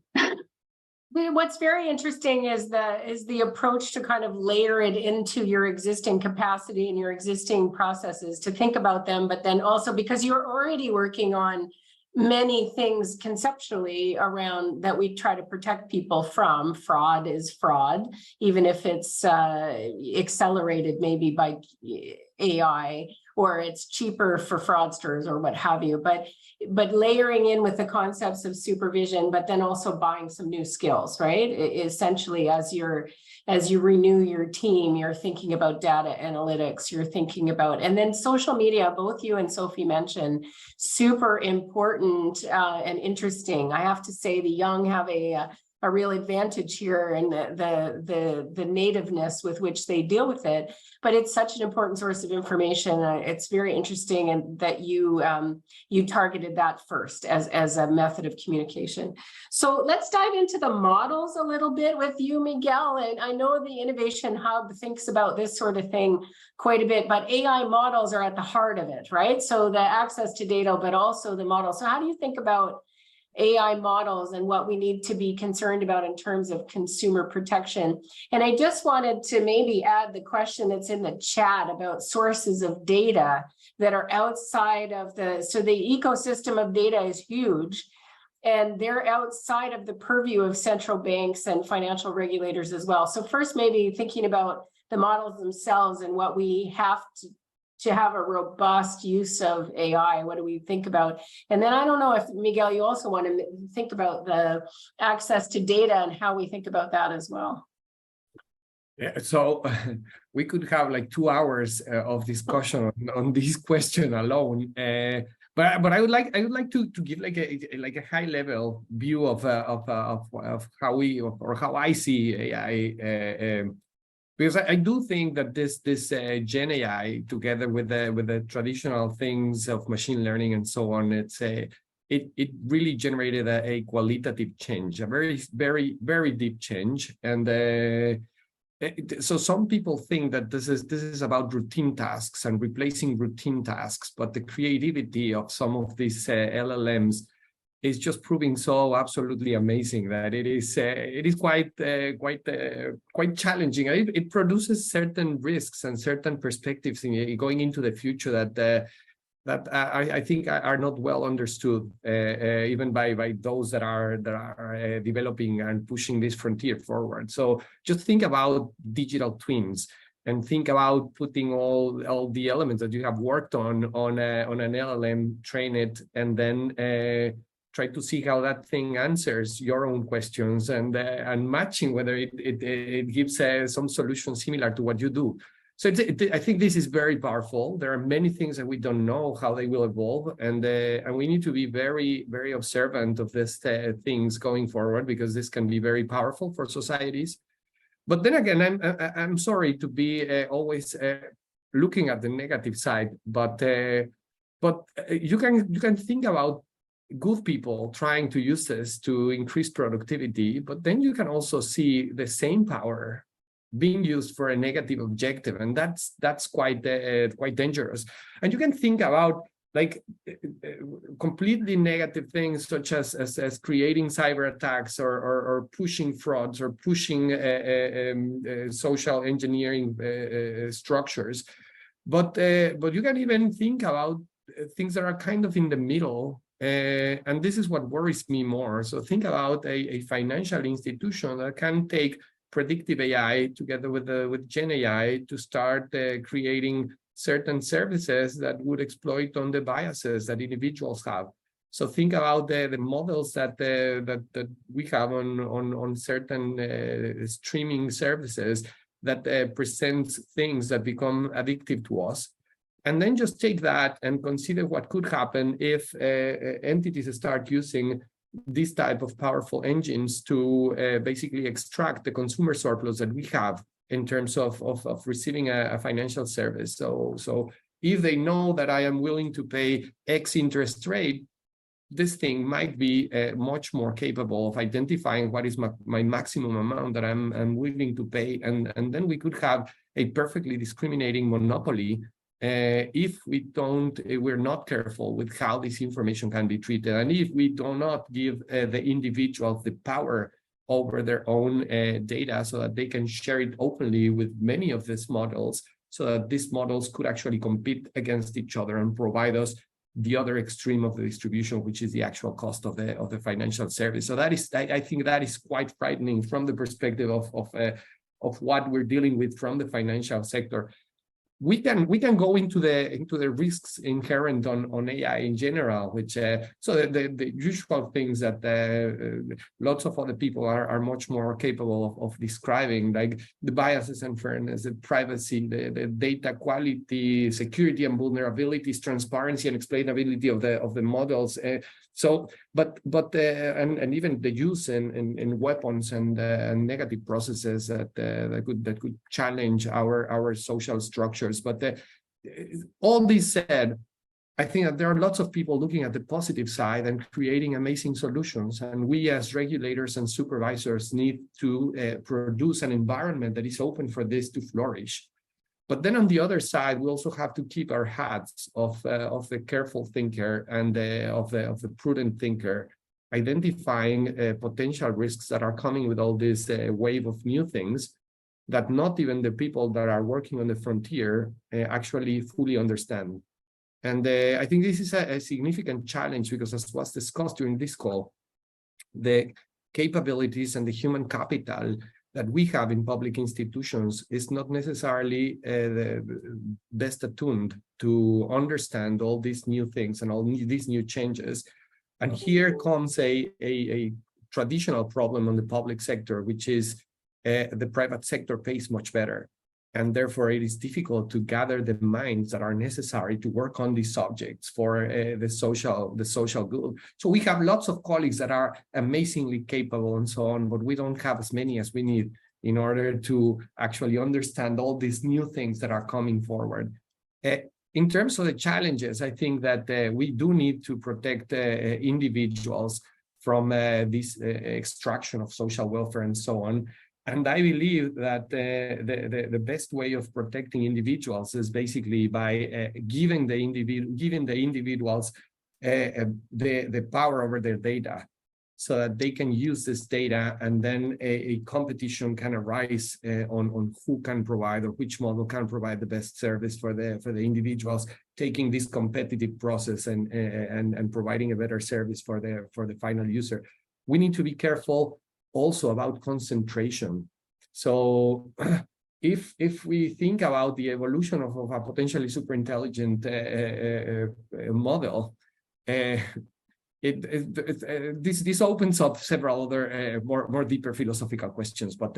What's very interesting is the approach to kind of layer it into your existing capacity and your existing processes, to think about them, but then also because you're already working on many things conceptually around that we try to protect people from. Fraud is fraud, even if it's accelerated maybe by AI, or it's cheaper for fraudsters or what have you, but layering in with the concepts of supervision, but then also buying some new skills, right? Essentially, as you renew your team, you're thinking about data analytics, you're thinking about, and then social media, both you and Sophie mentioned, super important and interesting. I have to say the young have a real advantage here in the nativeness with which they deal with it, but it's such an important source of information. It's very interesting, and that you targeted that first as a method of communication. So let's dive into the models a little bit with you, Miguel. And I know the Innovation Hub thinks about this sort of thing quite a bit, but AI models are at the heart of it, right? So the access to data, but also the model. So how do you think about AI models and what we need to be concerned about in terms of consumer protection? And I just wanted to maybe add the question that's in the chat about sources of data that are outside of so the ecosystem of data is huge, and they're outside of the purview of central banks and financial regulators as well. So first, maybe thinking about the models themselves and what we have to have a robust use of AI. What do we think about? And then I don't know if, Miguel, you also want to think about the access to data and how we think about that as well. Yeah, so we could have like 2 hours of discussion on this question alone. But I would like to give like a high level view of how we, or how I see AI. Because I do think that this Gen AI, together with the traditional things of machine learning and so on, it really generated a qualitative change, a very deep change. And so some people think that this is about routine tasks and replacing routine tasks, but the creativity of some of these LLMs is just proving so absolutely amazing that it is quite challenging. It produces certain risks and certain perspectives in going into the future that I think are not well understood, even by those that are developing and pushing this frontier forward. So just think about digital twins and think about putting all the elements that you have worked on an LLM, train it, and then try to see how that thing answers your own questions and matching whether it gives some solution similar to what you do. So I think this is very powerful. There are many things that we don't know how they will evolve, and we need to be very, very observant of these things going forward, because this can be very powerful for societies. But then again, I'm sorry to be always looking at the negative side, but you can think about good people trying to use this to increase productivity, but then you can also see the same power being used for a negative objective, and that's quite dangerous. And you can think about like completely negative things, such as creating cyber attacks or pushing frauds or pushing social engineering structures, but you can even think about things that are kind of in the middle. And this is what worries me more. So think about a financial institution that can take predictive AI together with Gen AI to start creating certain services that would exploit on the biases that individuals have. So think about the models that we have on certain streaming services that present things that become addictive to us. And then just take that and consider what could happen if entities start using these type of powerful engines to basically extract the consumer surplus that we have in terms of receiving a financial service. So if they know that I am willing to pay X interest rate, this thing might be much more capable of identifying what is my maximum amount that I'm willing to pay. And then we could have a perfectly discriminating monopoly if we're not careful with how this information can be treated, and if we do not give the individuals the power over their own data so that they can share it openly with many of these models, so that these models could actually compete against each other and provide us the other extreme of the distribution, which is the actual cost of the financial service. So that is, I think that is quite frightening from the perspective of what we're dealing with from the financial sector. We can go into the risks inherent on AI in general, which so the usual things that lots of other people are much more capable of describing, like the biases and fairness, the privacy, the data quality, security and vulnerabilities, transparency and explainability of the models. And even the use in weapons and negative processes that could challenge our social structures. But all this said, I think that there are lots of people looking at the positive side and creating amazing solutions. And we as regulators and supervisors need to produce an environment that is open for this to flourish. But then on the other side, we also have to keep our hats of the careful thinker and of the prudent thinker, identifying potential risks that are coming with all this wave of new things that not even the people that are working on the frontier actually fully understand. And I think this is a significant challenge, because as was discussed during this call, the capabilities and the human capital that we have in public institutions is not necessarily the best attuned to understand all these new things and all these new changes. And here comes a traditional problem on the public sector, which is the private sector pays much better. And therefore, it is difficult to gather the minds that are necessary to work on these subjects for the social good. So we have lots of colleagues that are amazingly capable and so on, but we don't have as many as we need in order to actually understand all these new things that are coming forward. in terms of the challenges, I think that we do need to protect individuals from this extraction of social welfare and so on. And I believe that the best way of protecting individuals is basically by giving the individuals the power over their data, so that they can use this data, and then a competition can arise on who can provide, or which model can provide the best service for the individuals, taking this competitive process and providing a better service for the final user. We need to be careful also about concentration. So if we think about the evolution of a potentially super intelligent model, this opens up several other more deeper philosophical questions, but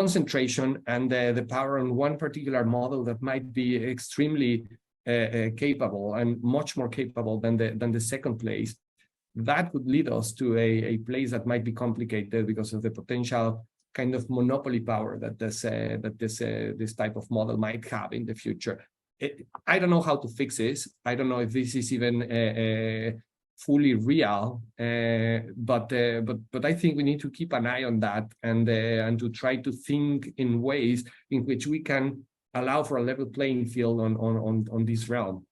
concentration and the power on one particular model that might be extremely capable and much more capable than the second place, that would lead us to a place that might be complicated because of the potential kind of monopoly power that this type of model might have in the future. I don't know how to fix this. I don't know if this is even fully real, but I think we need to keep an eye on that and to try to think in ways in which we can allow for a level playing field on this realm.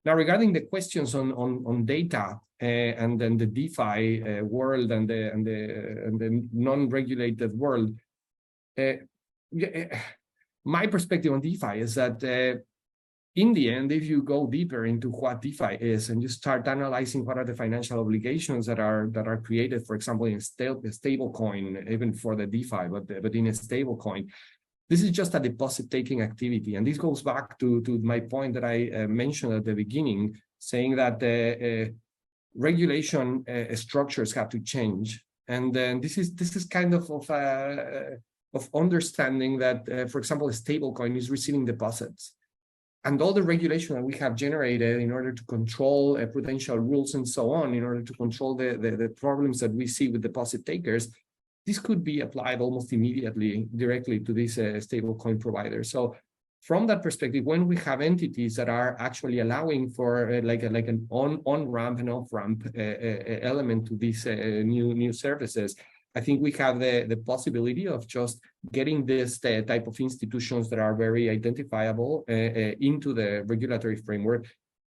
Now, regarding the questions on data and then the DeFi world and the non-regulated world, my perspective on DeFi is that in the end, if you go deeper into what DeFi is and you start analyzing what are the financial obligations that are created, for example, in a stable coin, even for the DeFi, but in a stable coin, this is just a deposit-taking activity. And this goes back to my point that I mentioned at the beginning, saying that regulation structures have to change. And then this is kind of understanding that, for example, a stable coin is receiving deposits. And all the regulation that we have generated in order to control prudential rules and so on, in order to control the problems that we see with deposit takers, this could be applied almost immediately directly to these stablecoin providers. So from that perspective, when we have entities that are actually allowing for like an on-ramp and off-ramp element to these new services, I think we have the possibility of just getting this type of institutions that are very identifiable into the regulatory framework.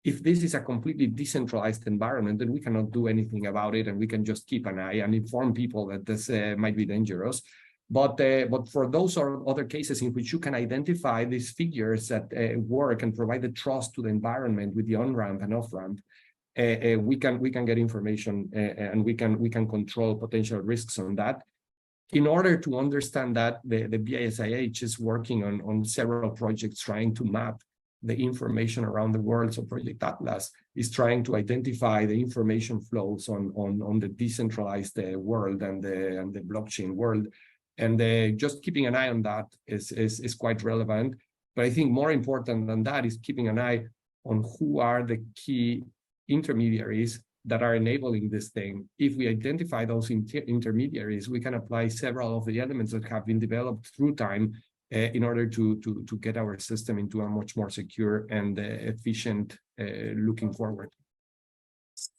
If this is a completely decentralized environment, then we cannot do anything about it, and we can just keep an eye and inform people that this might be dangerous. But for those or other cases in which you can identify these figures that work and provide the trust to the environment with the on-ramp and off-ramp, we can get information and we can control potential risks on that. In order to understand that, the BISIH is working on several projects trying to map the information around the world. So Project Atlas is trying to identify the information flows on the decentralized world and the blockchain world. And just keeping an eye on that is quite relevant. But I think more important than that is keeping an eye on who are the key intermediaries that are enabling this thing. If we identify those intermediaries, we can apply several of the elements that have been developed through time in order to get our system into a much more secure and efficient looking forward.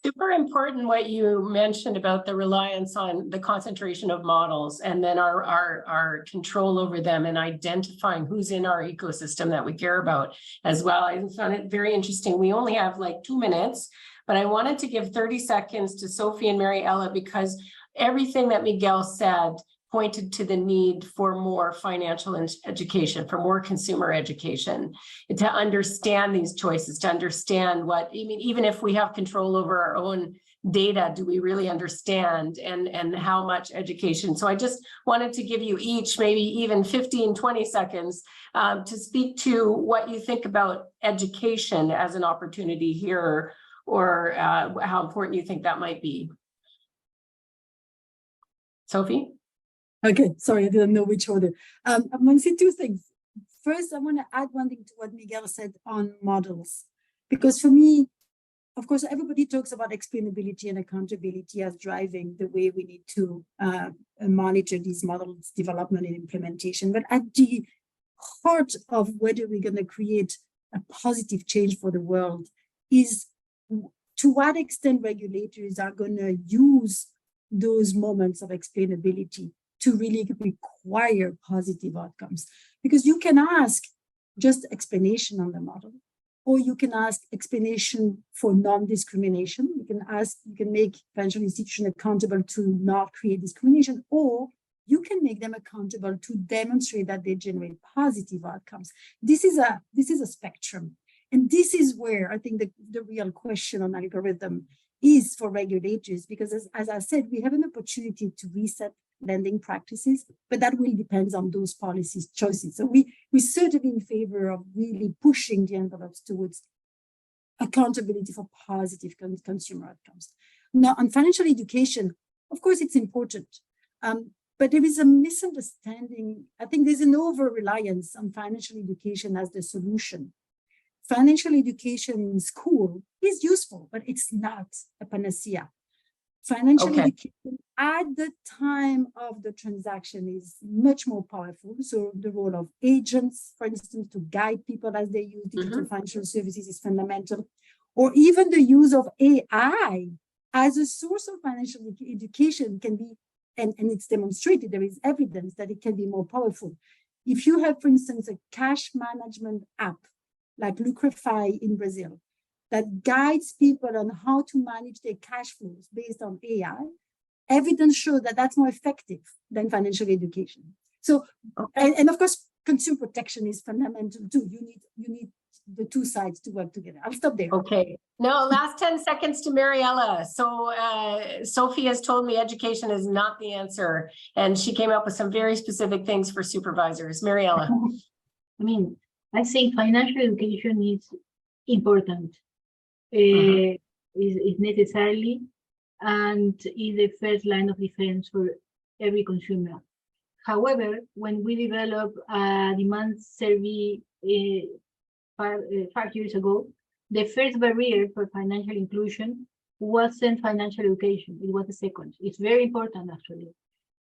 Super important what you mentioned about the reliance on the concentration of models and then our control over them and identifying who's in our ecosystem that we care about as well. I found it very interesting. We only have like 2 minutes, but I wanted to give 30 seconds to Sophie and Mariela because everything that Miguel said pointed to the need for more financial education, for more consumer education, and to understand these choices, to understand what, I mean, even if we have control over our own data, do we really understand and how much education? So I just wanted to give you each maybe even 15, 20 seconds to speak to what you think about education as an opportunity here, or how important you think that might be. Sophie? Okay, sorry, I didn't know which order. I'm going to say two things. First, I want to add one thing to what Miguel said on models, because for me, of course, everybody talks about explainability and accountability as driving the way we need to monitor these models development and implementation. But at the heart of whether we're going to create a positive change for the world is to what extent regulators are going to use those moments of explainability to really require positive outcomes. Because you can ask just explanation on the model, or you can ask explanation for non-discrimination. You can make financial institutions accountable to not create discrimination, or you can make them accountable to demonstrate that they generate positive outcomes. This is a spectrum. And this is where I think the real question on algorithm is for regulators, because as I said, we have an opportunity to reset lending practices, but that will depend on those policies choices. So we're certainly in favor of really pushing the envelopes towards accountability for positive consumer outcomes. Now, on financial education, of course, it's important, but there is a misunderstanding. I think there's an over-reliance on financial education as the solution. Financial education in school is useful, but it's not a panacea. Financial education at the time of the transaction is much more powerful. So the role of agents, for instance, to guide people as they use digital financial services is fundamental. Or even the use of AI as a source of financial education can be, and it's demonstrated, there is evidence that it can be more powerful. If you have, for instance, a cash management app like Lucrefy in Brazil, that guides people on how to manage their cash flows based on AI, evidence shows that that's more effective than financial education. So, and of course, consumer protection is fundamental too. You need the two sides to work together. I'll stop there. Okay. No, last 10 seconds to Mariella. So Sophie has told me education is not the answer, and she came up with some very specific things for supervisors. Mariella. I mean, I think financial education is important. Is necessarily, and is the first line of defense for every consumer. However, when we developed a demand survey 5 years ago, the first barrier for financial inclusion wasn't financial education, it was the second. It's very important actually.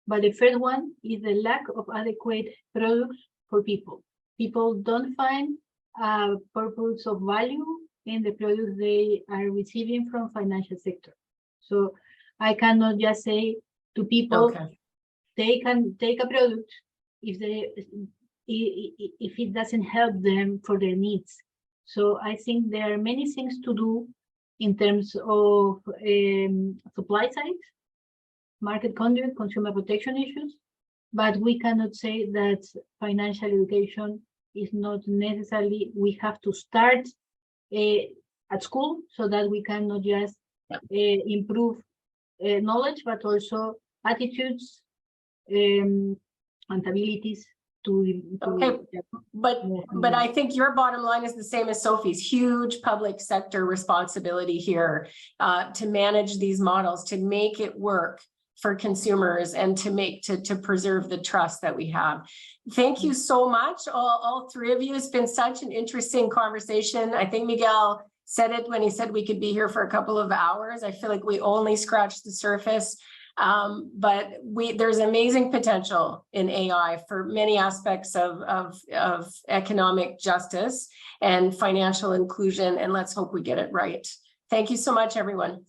But the first one is the lack of adequate products for people. People don't find a purpose of value in the products they are receiving from financial sector. So I cannot just say to people, they can take a product if it doesn't help them for their needs. So I think there are many things to do in terms of supply side, market conduct, consumer protection issues, but we cannot say that financial education is not necessarily, we have to start at school so that we can not just improve knowledge, but also attitudes and abilities to but I think your bottom line is the same as Sophie's. Huge public sector responsibility here to manage these models, to make it work for consumers, and to preserve the trust that we have. Thank you so much, all three of you. It's been such an interesting conversation. I think Miguel said it when he said we could be here for a couple of hours. I feel like we only scratched the surface, but there's amazing potential in AI for many aspects of economic justice and financial inclusion, and let's hope we get it right. Thank you so much, everyone.